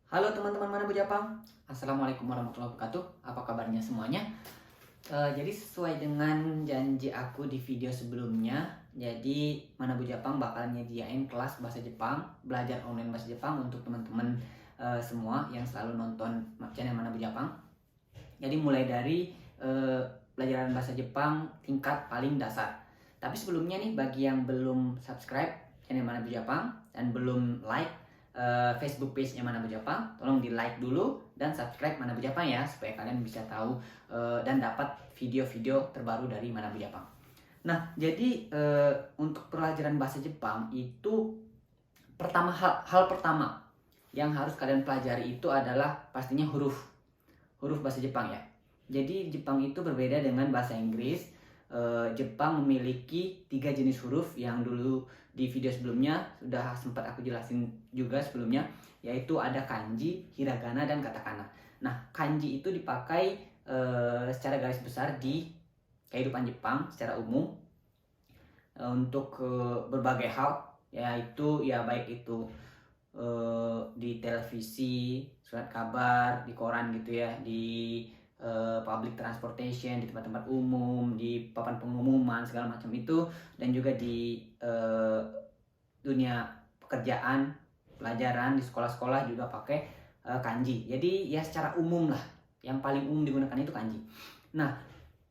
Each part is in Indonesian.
Halo teman-teman Mana Bujapang, Assalamualaikum warahmatullahi wabarakatuh. Apa kabarnya semuanya? Jadi sesuai dengan janji aku di video sebelumnya, jadi Mana Bujapang bakal nyediain kelas bahasa Jepang, belajar online bahasa Jepang untuk teman-teman semua yang selalu nonton channel Mana Bujapang. Jadi mulai dari pelajaran bahasa Jepang tingkat paling dasar. Tapi sebelumnya nih, bagi yang belum subscribe channel Mana Bujapang dan belum like Facebook page-nya Mana Bujapang, tolong di like dulu dan subscribe Mana Bujapang ya, supaya kalian bisa tahu dan dapat video-video terbaru dari Mana Bujapang. Nah, jadi untuk pelajaran bahasa Jepang itu hal pertama yang harus kalian pelajari itu adalah pastinya huruf bahasa Jepang ya. Jadi Jepang itu berbeda dengan bahasa Inggris. Jepang memiliki 3 jenis huruf yang dulu di video sebelumnya sudah sempat aku jelasin juga sebelumnya, yaitu ada kanji, hiragana, dan katakana. Nah, kanji itu dipakai secara garis besar di kehidupan Jepang secara umum untuk berbagai hal, yaitu ya baik itu di televisi, surat kabar, di koran gitu ya, di public transportation, di tempat-tempat umum, di papan pengumuman segala macam itu, dan juga di dunia pekerjaan, pelajaran di sekolah-sekolah juga pakai kanji. Jadi ya secara umum lah, yang paling umum digunakan itu kanji. Nah,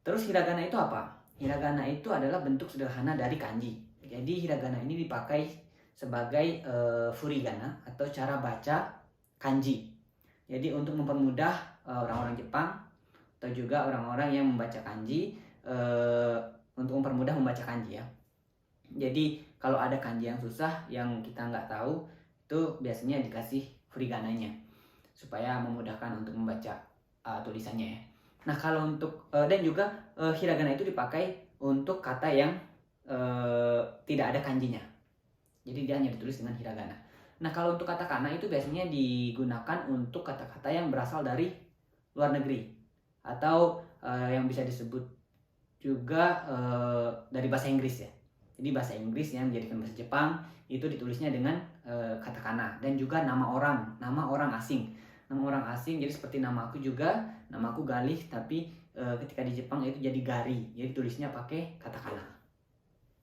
terus hiragana itu apa? Hiragana itu adalah bentuk sederhana dari kanji. Jadi hiragana ini dipakai sebagai furigana atau cara baca kanji. Jadi untuk mempermudah orang-orang Jepang atau juga orang-orang yang membaca kanji, untuk mempermudah membaca kanji ya. Jadi kalau ada kanji yang susah yang kita nggak tahu, itu biasanya dikasih furigananya supaya memudahkan untuk membaca tulisannya ya. Nah, kalau untuk dan juga hiragana itu dipakai untuk kata yang tidak ada kanjinya. Jadi dia hanya ditulis dengan hiragana. Nah, kalau untuk katakana itu biasanya digunakan untuk kata-kata yang berasal dari luar negeri atau yang bisa disebut juga dari bahasa Inggris ya. Jadi bahasa Inggris yang dijadikan bahasa Jepang itu ditulisnya dengan katakana, dan juga nama orang asing. Nama orang asing jadi seperti nama aku juga, nama aku Galih, tapi ketika di Jepang itu jadi Gari. Jadi tulisnya pakai katakana.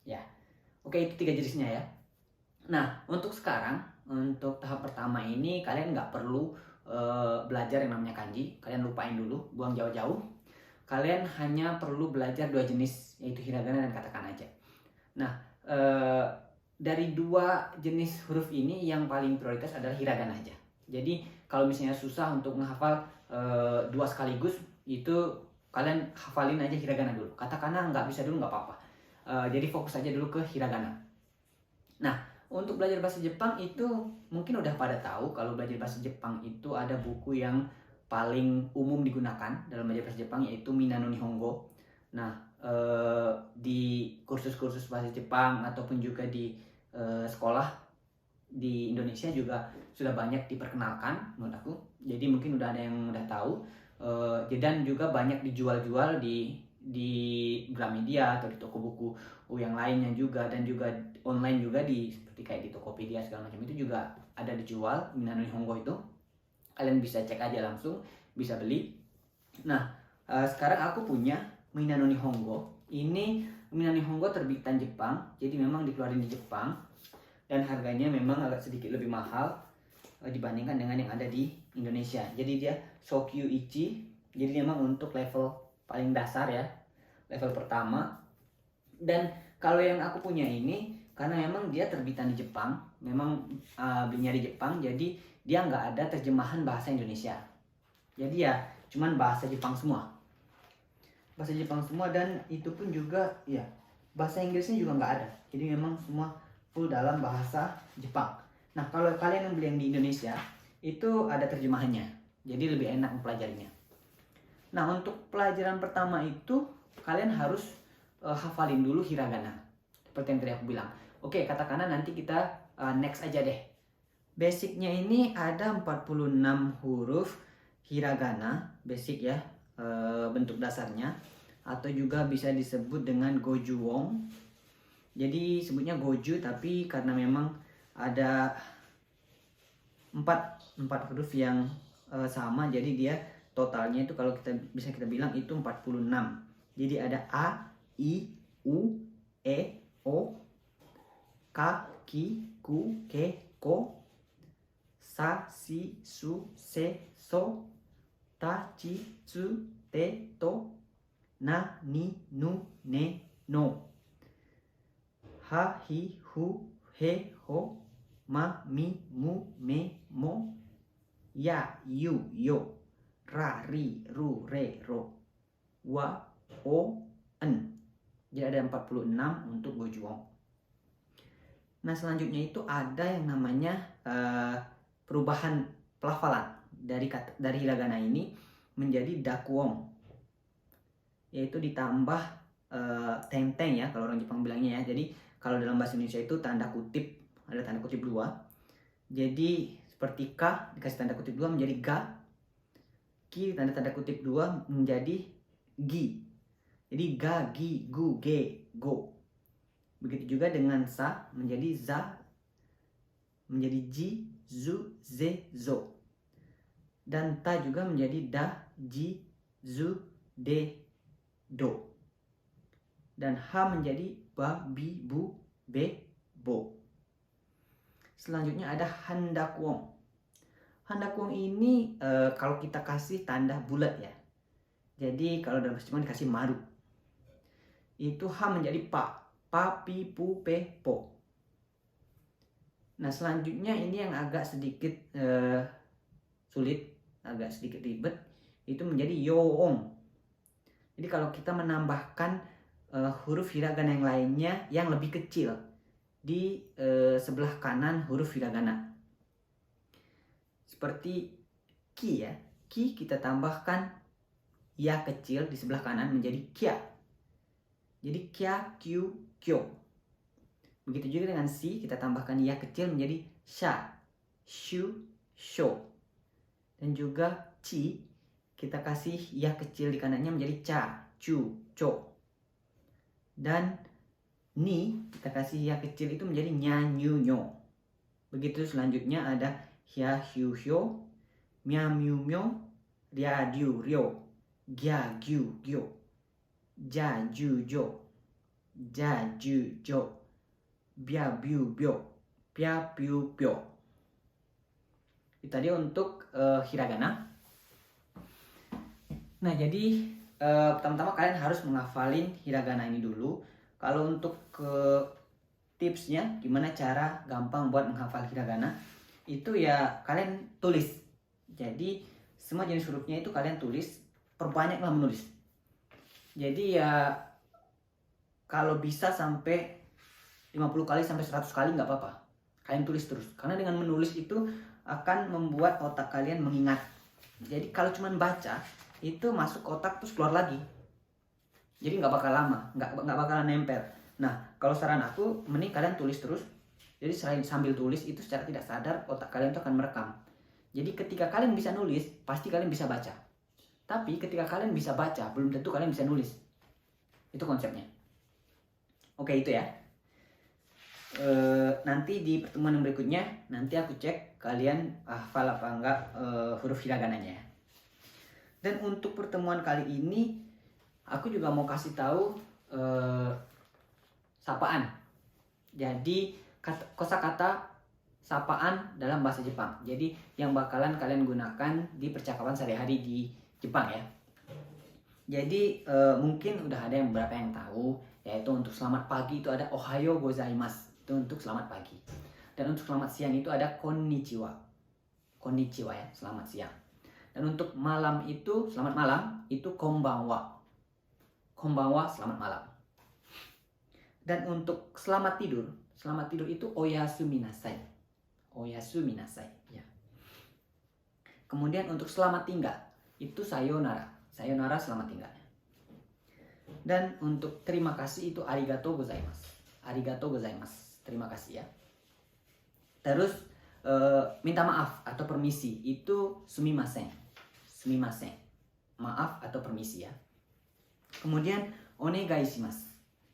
Ya. Oke, itu 3 jenisnya ya. Nah, untuk sekarang, untuk tahap pertama ini kalian nggak perlu belajar yang namanya kanji. Kalian lupain dulu, buang jauh-jauh. Kalian hanya perlu belajar 2 jenis, yaitu hiragana dan katakana aja. Nah, dari 2 jenis huruf ini yang paling prioritas adalah hiragana aja. Jadi kalau misalnya susah untuk menghafal 2 sekaligus, itu kalian hafalin aja hiragana dulu. Katakana nggak bisa dulu nggak apa-apa. Jadi fokus aja dulu ke hiragana. Nah, untuk belajar bahasa Jepang itu mungkin udah pada tahu kalau belajar bahasa Jepang itu ada buku yang paling umum digunakan dalam belajar bahasa Jepang, yaitu Minano Nihongo. Nah, di kursus-kursus bahasa Jepang ataupun juga di sekolah di Indonesia juga sudah banyak diperkenalkan menurut aku. Jadi mungkin udah ada yang udah tahu, dan juga banyak dijual-jual di Gramedia atau di toko buku yang lainnya juga, dan juga online juga seperti kayak di Tokopedia segala macam itu juga ada dijual Minano Nihongo itu. Kalian bisa cek aja langsung, bisa beli. Nah, sekarang aku punya Minano Nihongo. Ini Minano Nihongo terbitan Jepang, jadi memang dikeluarin di Jepang dan harganya memang agak sedikit lebih mahal dibandingkan dengan yang ada di Indonesia. Jadi dia Shokyu Ichi, jadi memang untuk level paling dasar ya, level pertama. Dan kalau yang aku punya ini, karena memang dia terbitan di Jepang, memang belinya di Jepang, jadi dia nggak ada terjemahan bahasa Indonesia. Jadi ya cuman bahasa Jepang semua. Bahasa Jepang semua, dan itu pun juga ya bahasa Inggrisnya juga nggak ada. Jadi memang semua full dalam bahasa Jepang. Nah, kalau kalian yang beli yang di Indonesia, itu ada terjemahannya. Jadi lebih enak mempelajarinya. Nah, untuk pelajaran pertama itu kalian harus hafalin dulu hiragana. Seperti yang tadi aku bilang. Oke, katakana nanti kita next aja deh. Basicnya ini ada 46 huruf hiragana, basic ya, bentuk dasarnya. Atau juga bisa disebut dengan gojuwon. Jadi sebutnya goju, tapi karena memang ada empat huruf yang sama, jadi dia totalnya itu kalau kita bilang itu 46. Jadi ada A, I, U, E, O, K, Ki, Ku, Ke, Ko, Sa, Si, Su, Se, So, Ta, Ci, Tsu, Te, To, Na, Ni, Nu, Ne, No, Ha, Hi, Hu, He, Ho, Ma, Mi, Mu, Me, Mo, Ya, Yu, Yo, Ra, Ri, Ru, Re, Ro, Wa, O, En. Jadi ada 46 untuk Gojuong. Nah selanjutnya itu ada yang namanya perubahan pelafalan dari hiragana ini menjadi dakuong, yaitu ditambah teng-teng ya kalau orang Jepang bilangnya ya. Jadi kalau dalam bahasa Indonesia itu tanda kutip, ada tanda kutip 2. Jadi seperti K dikasih tanda kutip 2 menjadi ga, Ki tanda kutip 2 menjadi gi. Jadi ga, gi, gu, ge, go. Begitu juga dengan Sa menjadi za, menjadi ji, zu, ze, zo. Dan Ta juga menjadi da, ji, zu, de, do. Dan Ha menjadi ba, bi, bu, be, bo. Selanjutnya ada handakuong. Handakuong ini kalau kita kasih tanda bulat ya. Jadi kalau dalam bahasa Jepang dikasih maru. Itu Ha menjadi pa. Pa, pi, pu, pe, po. Nah selanjutnya ini yang agak sedikit sulit, agak sedikit ribet, itu menjadi yoong. Jadi kalau kita menambahkan huruf hiragana yang lainnya yang lebih kecil di sebelah kanan huruf hiragana. Seperti ki ya, ki kita tambahkan ya kecil di sebelah kanan menjadi kya. Jadi kya, kyu, kyo. Begitu juga dengan si, kita tambahkan ya kecil menjadi sha, shu, sho. Dan juga ci, kita kasih ya kecil di kanannya menjadi cha, chu, cho. Dan ni, kita kasih ya kecil itu menjadi nya, nyu, nyo. Begitu selanjutnya ada hya, hyu, hyo, mya, myu, myo, rya, ryu, ryo, gya, gyu, gyo, ja, ju, jo, ja, ju, jo, bia, biu, bio, pia, piu, pio. Itu tadi untuk hiragana. Nah jadi pertama-tama kalian harus menghafalin hiragana ini dulu. Kalau untuk tipsnya gimana cara gampang buat menghafal hiragana, itu ya kalian tulis. Jadi semua jenis hurufnya itu kalian tulis, perbanyaklah menulis. Jadi ya kalau bisa sampai 50 kali sampai 100 kali nggak apa-apa. Kalian tulis terus. Karena dengan menulis itu akan membuat otak kalian mengingat. Jadi kalau cuma baca, itu masuk otak terus keluar lagi. Jadi nggak bakal lama, nggak bakalan nempel. Nah, kalau saran aku, mending kalian tulis terus. Jadi sambil tulis itu secara tidak sadar otak kalian itu akan merekam. Jadi ketika kalian bisa nulis, pasti kalian bisa baca. Tapi ketika kalian bisa baca, belum tentu kalian bisa nulis. Itu konsepnya. Oke, itu ya. Nanti di pertemuan yang berikutnya, nanti aku cek kalian hafal apa enggak huruf hiragananya. Dan untuk pertemuan kali ini, aku juga mau kasih tahu sapaan. Jadi kosakata sapaan dalam bahasa Jepang. Jadi yang bakalan kalian gunakan di percakapan sehari-hari di Jepang ya. Jadi mungkin udah ada yang beberapa yang tahu, yaitu untuk selamat pagi itu ada ohayo gozaimasu, itu untuk selamat pagi. Dan untuk selamat siang itu ada konnichiwa. Konnichiwa ya, selamat siang. Dan untuk malam itu, selamat malam, itu konbanwa. Konbanwa, selamat malam. Dan untuk selamat tidur itu oyasumi nasai. Oyasumi nasai ya. Kemudian untuk selamat tinggal itu sayonara. Sayonara, selamat tinggal. Dan untuk terima kasih itu arigatou gozaimasu. Arigatou gozaimasu. Terima kasih ya. Terus minta maaf atau permisi itu sumimasen. Sumimasen. Maaf atau permisi ya. Kemudian onegai shimasu.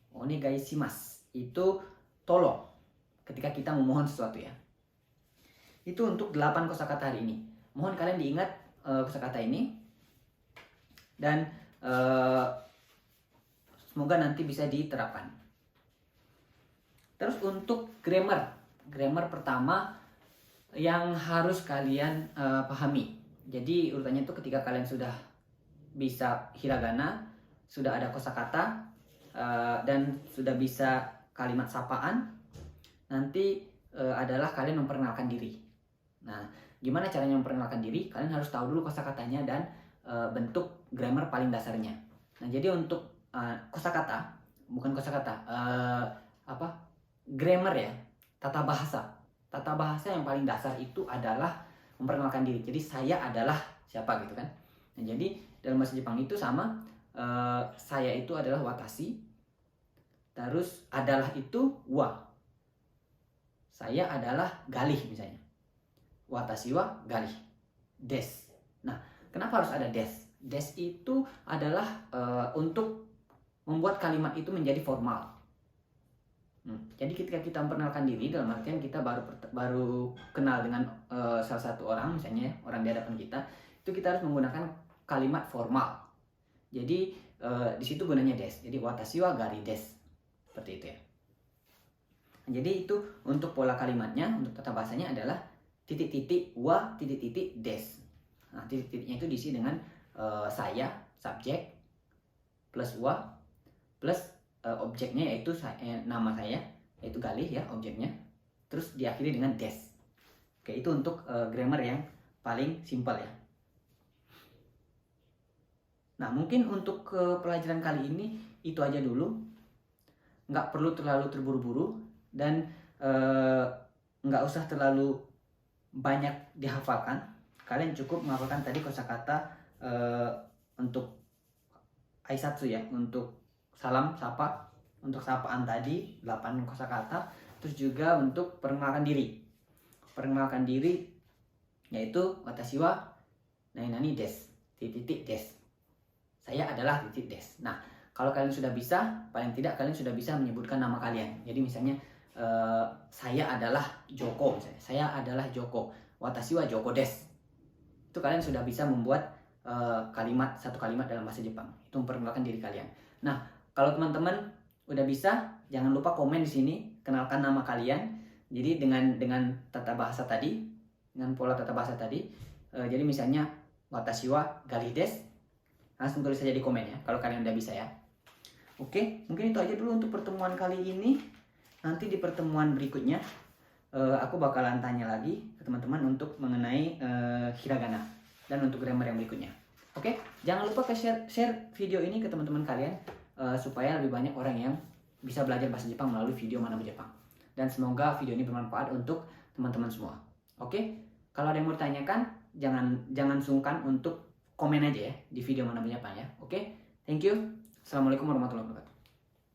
Onegai shimasu itu tolong ketika kita memohon sesuatu ya. Itu untuk 8 kosakata hari ini. Mohon kalian diingat kosakata ini dan semoga nanti bisa diterapkan. Terus untuk grammar pertama yang harus kalian pahami. Jadi urutannya itu ketika kalian sudah bisa hiragana, sudah ada kosakata, dan sudah bisa kalimat sapaan, nanti adalah kalian memperkenalkan diri. Nah, gimana caranya memperkenalkan diri? Kalian harus tahu dulu kosakatanya dan bentuk grammar paling dasarnya. Nah, jadi untuk kosakata, bukan kosakata, grammar ya, tata bahasa. Tata bahasa yang paling dasar itu adalah memperkenalkan diri. Jadi saya adalah siapa gitu kan. Nah, jadi dalam bahasa Jepang itu sama, saya itu adalah watashi. Terus adalah itu wa. Saya adalah galih misalnya. Watashi wa galih. Des. Nah, kenapa harus ada des? Des itu adalah untuk membuat kalimat itu menjadi formal. Jadi ketika kita memperkenalkan diri, dalam artian kita baru kenal dengan salah satu orang, misalnya orang di hadapan kita, itu kita harus menggunakan kalimat formal. Jadi di situ gunanya des. Jadi watashi wa gari des. Seperti itu ya. Jadi itu untuk pola kalimatnya, untuk tata bahasanya adalah titik-titik wa titik-titik des. Nah, titik-titiknya itu diisi dengan saya, subjek, plus wa, plus objeknya yaitu nama saya, yaitu galih ya objeknya. Terus diakhiri dengan des. Oke, itu untuk grammar yang paling simpel ya. Nah, mungkin untuk pelajaran kali ini itu aja dulu. Nggak perlu terlalu terburu-buru dan nggak usah terlalu banyak dihafalkan. Kalian cukup menghafalkan tadi kosakata untuk aisatsu ya, untuk salam sapa, untuk sapaan tadi 8 kosakata. Terus juga untuk perkenalkan diri. Perkenalkan diri yaitu watashi wa nani des, titik des. Saya adalah titik des. Nah, kalau kalian sudah bisa, paling tidak kalian sudah bisa menyebutkan nama kalian. Jadi misalnya saya adalah Joko misalnya. Saya adalah Joko. Watashi wa Joko des. Itu kalian sudah bisa membuat satu kalimat dalam bahasa Jepang. Itu memperkenalkan diri kalian. Nah, kalau teman-teman udah bisa, jangan lupa komen di sini, kenalkan nama kalian. Jadi dengan tata bahasa tadi, dengan pola tata bahasa tadi. Jadi misalnya watashi wa gari des. Langsung tulis saja di komen ya, kalau kalian udah bisa ya. Oke, mungkin itu aja dulu untuk pertemuan kali ini. Nanti di pertemuan berikutnya aku bakalan tanya lagi ke teman-teman untuk mengenai hiragana dan untuk grammar yang berikutnya. Oke, jangan lupa share video ini ke teman-teman kalian supaya lebih banyak orang yang bisa belajar bahasa Jepang melalui video Manabu Jepang. Dan semoga video ini bermanfaat untuk teman-teman semua. Oke, kalau ada yang mau ditanyakan, jangan sungkan untuk komen aja ya di video Manabu Jepang ya. Oke, thank you. Assalamualaikum warahmatullahi wabarakatuh.